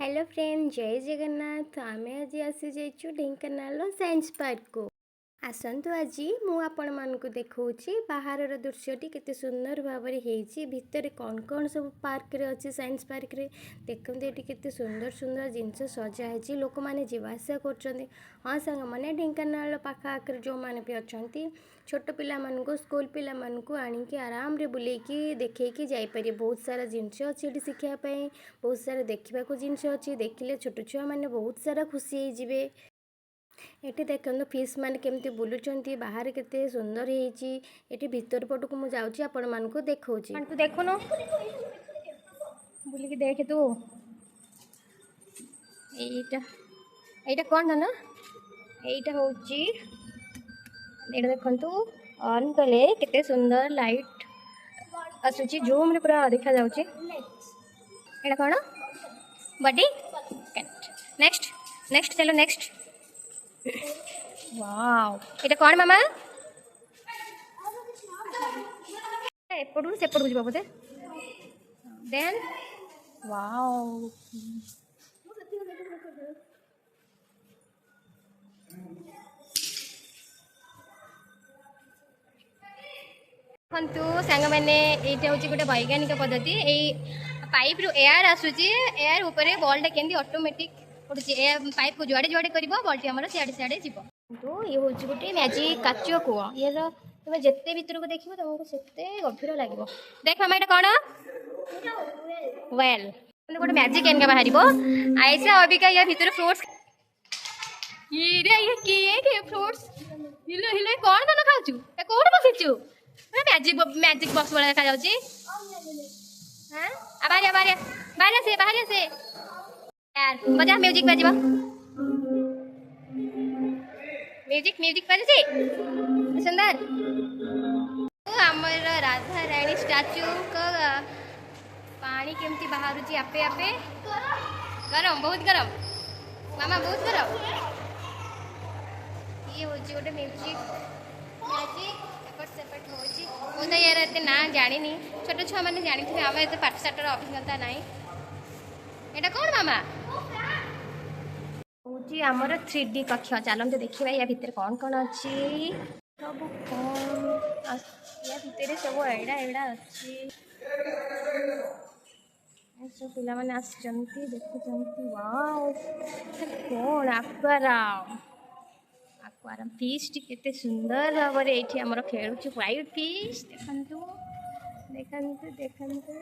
Hello friend जय जगन्नाथ आम आज आसी जाइछु ढेंकानाल साइंस पार्क को आसतु आज मु आपण मानक देखौछि बाहर दृश्यटी केते सुंदर भाव में भितर कौन कौन सब पार्क रे अच्छी साइंस पार्क रे देखते ये केते सुंदर सुंदर जिनस सजा है लोक मैंने जीवासा कर हाँ सांग मैंने ढेंकानाल पाख आखिर जो मैंने भी अच्छा छोट पिला मानक स्कूल पिला मानक आनिकी आराम रे बुलेकी देखैकी जापर बहुत सारा जिनस अच्छी शिखापी बहुत सारा देखा जिनस अच्छी देखिले छोट छुआ मैंने बहुत सारा खुशी होइजिबे। एटी देखो फिश मान केमती बुलुंट बाहर केते सुंदर होती भीतर पटक मुझे जाऊँगी आपण मानक देखा तू देखुन बुलिकी देख तू এইটা कौन ना এইটা হচ্ছে এটা देखु ऑन कले केते सुंदर लाइट आसूची जूम रे पूरा देखा जाउची एटा कौन बॉडी नेक्स्ट नेक्स्ट चलो नेक्स्ट वाव एटा कौन मामा एपटू सेपटू जीवा बोधे देन वाव देखु सांग मैंने यहाँ हूँ गोटे वैज्ञानिक पद्धति पाइप रु एयर आसूची एयर ऊपर बॉल केमती ऑटोमेटिक पड़ुची पाइप को जुआड़े जुआड़े कर बॉल आम सियाड़े सियाड़े जीव तो ये हूँ गोटे मैजिक काच कूह ये तुम जिते भीतर को देखो तुमको से गभीर लगे देख मामा यहाँ कौन वेल गोटे मैजिक एनका बाहर आइसा अबिका या भीतर फ्रुट्स ये किए फ्रुट्स हिलो हिलो कौन कौन खाऊ कौन बसीचु मैजिक बॉक्स वाला देखा जाउची हां बाहर से यार बजा म्यूजिक बजबा म्यूजिक बजे सुंदर हमर राधा रानी स्टैचू का पानी केमती बाहर आपे आपे गरम बहुत गरम मामा बहुत गरम ये हूँ गोटे म्यूजिक मैजिक सेपट हो तो यार एत ना जानी छोट छुआ मैंने जानी थे आम एत पाठशाटर अभिज्ञता ना यहाँ कौन मामा हूँ आमर 3D कक्ष चलते देखा या भितर कौन कौन अच्छी सब कौन या भितर सब एड़ा एड़ा अच्छी सब पिला मैंने आसुँच देखुं वाओ कौन आक्वाराम आक्वाराम फिश टी केते सुंदर भाव में ये आमर खेलुच व्हाइट फिश देखंतु देखंतु देखंतु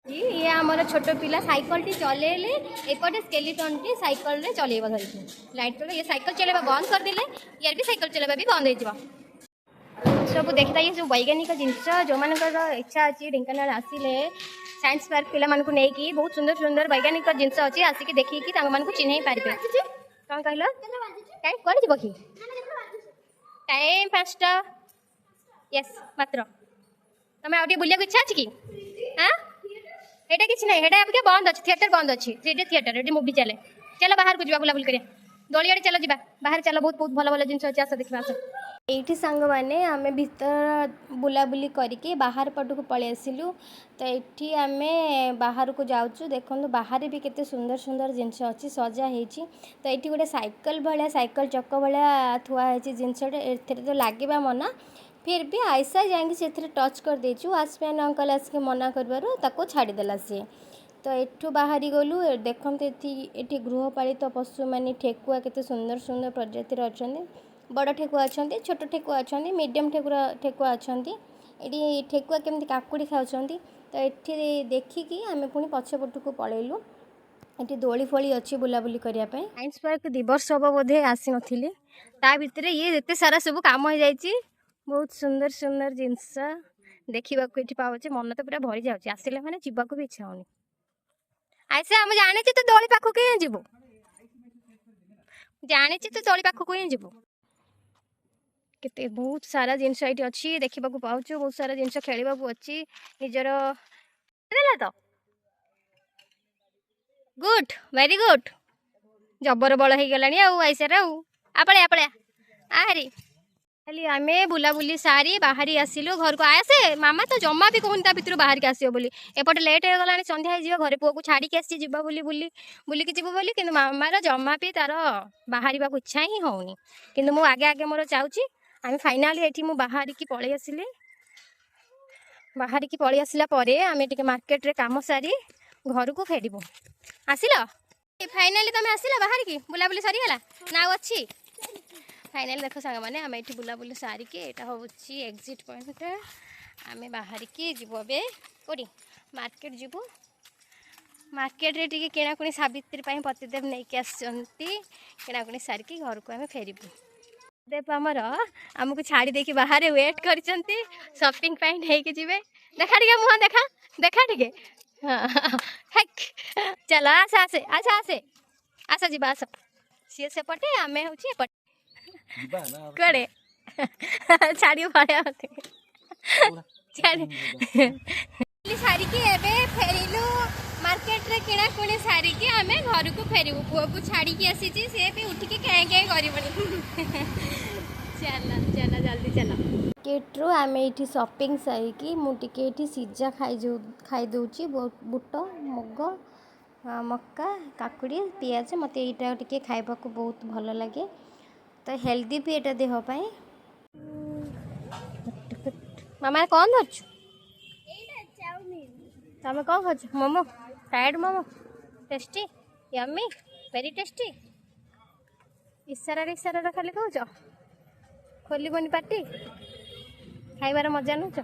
जी ये आमर छोट पिला साइकिल टी चलेले एपटे स्केलेटन टी साइकिल रे चलेबा धरिछि लाइट तो ये साइकिल चलेबा बंद कर देले यार भी साइकिल चलेबा भी बंद हो जाबा सब देखता ये सब वैज्ञानिक जिनस जो मान इच्छा अच्छी ढेंकानाल आसिले साइंस पार्क पिला मानकु नेकी बहुत सुंदर सुंदर वैज्ञानिक जिनस अच्छी आसिक देखिकी तांग मानकु चिन्हई पारिबे कौन कहलो काई कोन जीव की टाइम 5टा यस मात्र तुम आउटे बुलिया इच्छा अच्छी कि हाँ एटा किसी ना एटा आपके बंद अच्छी थिएटर बंद अच्छी 3D थिएटर ये मूवी चले चलो बाहर को जा बुलाबुली करिया दौड़ी आड़े चलो जा बाहर चलो बहुत बहुत भल भल जिन अच्छे आस देखा आस ये सांग मैंने आम भीतर बुलाबुली करके बाहर पटक पलि आसिलु तो ये आम बाहर को जाऊँ देखो बाहर भी केते सुंदर सुंदर जिनस अच्छी सजा होती तो ये गोटे साइकिल भाया साइकिल चक भाया थुआई जिनसटे ए तो लगे मना फिर भी आयसा जाकि से टच कर देचु आसमान अंकल आसिक मना कर छाड़देला सी तो एठू बाहरी गलु देखते ये गृहपालित पशु माने ठेकुआ केते सुंदर सुंदर प्रजातिर अच्छा बड़ ठेकुआ अच्छा छोट ठेकुआ अच्छा मीडियम ठेकुआ अच्छा ये ठेकुआ केमती काकुड़ी खाऊँ तो ये देखिकी आम पुणी पछपट को पलैलु ये दोली फोली अच्छी बुलाबुली करने साइंस पार्क 2 वर्ष हम बोधे आसी नी ता भितर ये एत सारा सब कम हो जाए बहुत सुंदर सुंदर जिनस देखा पाचे मन तो पूरा भरी जाऊँगी आसिले मैंने जीवाक भी इच्छा होनी ऐसे हम जाने तो दोली पाखक ही जीव जाने तो दोली पाखक ही जीव केते बहुत सारा जिनस ये अच्छी देखा पाच बहुत सारा जिनस खेल अच्छी निजर तो गुड वेरी गुड जबर बल हो गलानी आईसर आपड़े आपड़े आहरी खाली आम बुलाबुली सारी बाहरी आसिलु घर को आसे मामा तो जमा भी कहूनी भितर बाहर के आसो बोली एपटे लेट हो गला संध्या हो घर पुआ को छाड़ी आसी जीव बोली बुली बुलिकी जीव बोली कि मामार जमा भी तार बाहर इच्छा ही होनी कि मु आगे आगे मोर जाऊँगी आम फाइनाली ये बाहर की पलि आसिले बाहर की पलि आसला आम टे मार्केट रे काम सारी घर को फेरबू आसिल फाइनाली तुम आसिल बाहर की बुलाबुली सरीगला ना अच्छी फाइनाली देख सांग मैंने आम ये बुलाबुली सारिकी यहाँ हूँ एग्जिट पॉइंट आम बाहर की जीव ए कौटी मार्केट जीवु मार्केट रे टिके किणाकुणी सावित्री पतिदेव नहीं कि किणाकुणी सारिकी घर को आम फेरबू देव आमर आमको छाड़ी देकी बाहर वेट कर शॉपिंग नहीं जीवे देखा टे मुह देखा देखा टे हाँ चलो आस आसे आस आसे आस जी आस सी सेपटे आम हूँ कड़े छाड़ी पड़े सारिकी एबे फेरिलु मार्केट रे किणाकुणी सारिकी आम घर को फेरबू पुआ को छाड़ी आसी सी भी उठिकी क्या क्या कर चल चल जल्दी चल मार्केट्रु आम ये शॉपिंग सारिकी मुझे सीजा खाई दूची बुट मुग मक्का काकुड़ी पियाज मत यहाँ टे खाइबा को बहुत भल लगे तो हेल्दी भी एटा देह पाए मामा कौन धरछु तमें कौन खाच momo fried momo tasty yummy very tasty इशारा खाली कौच खोलबनी पार्टी खाइबार मजा नौच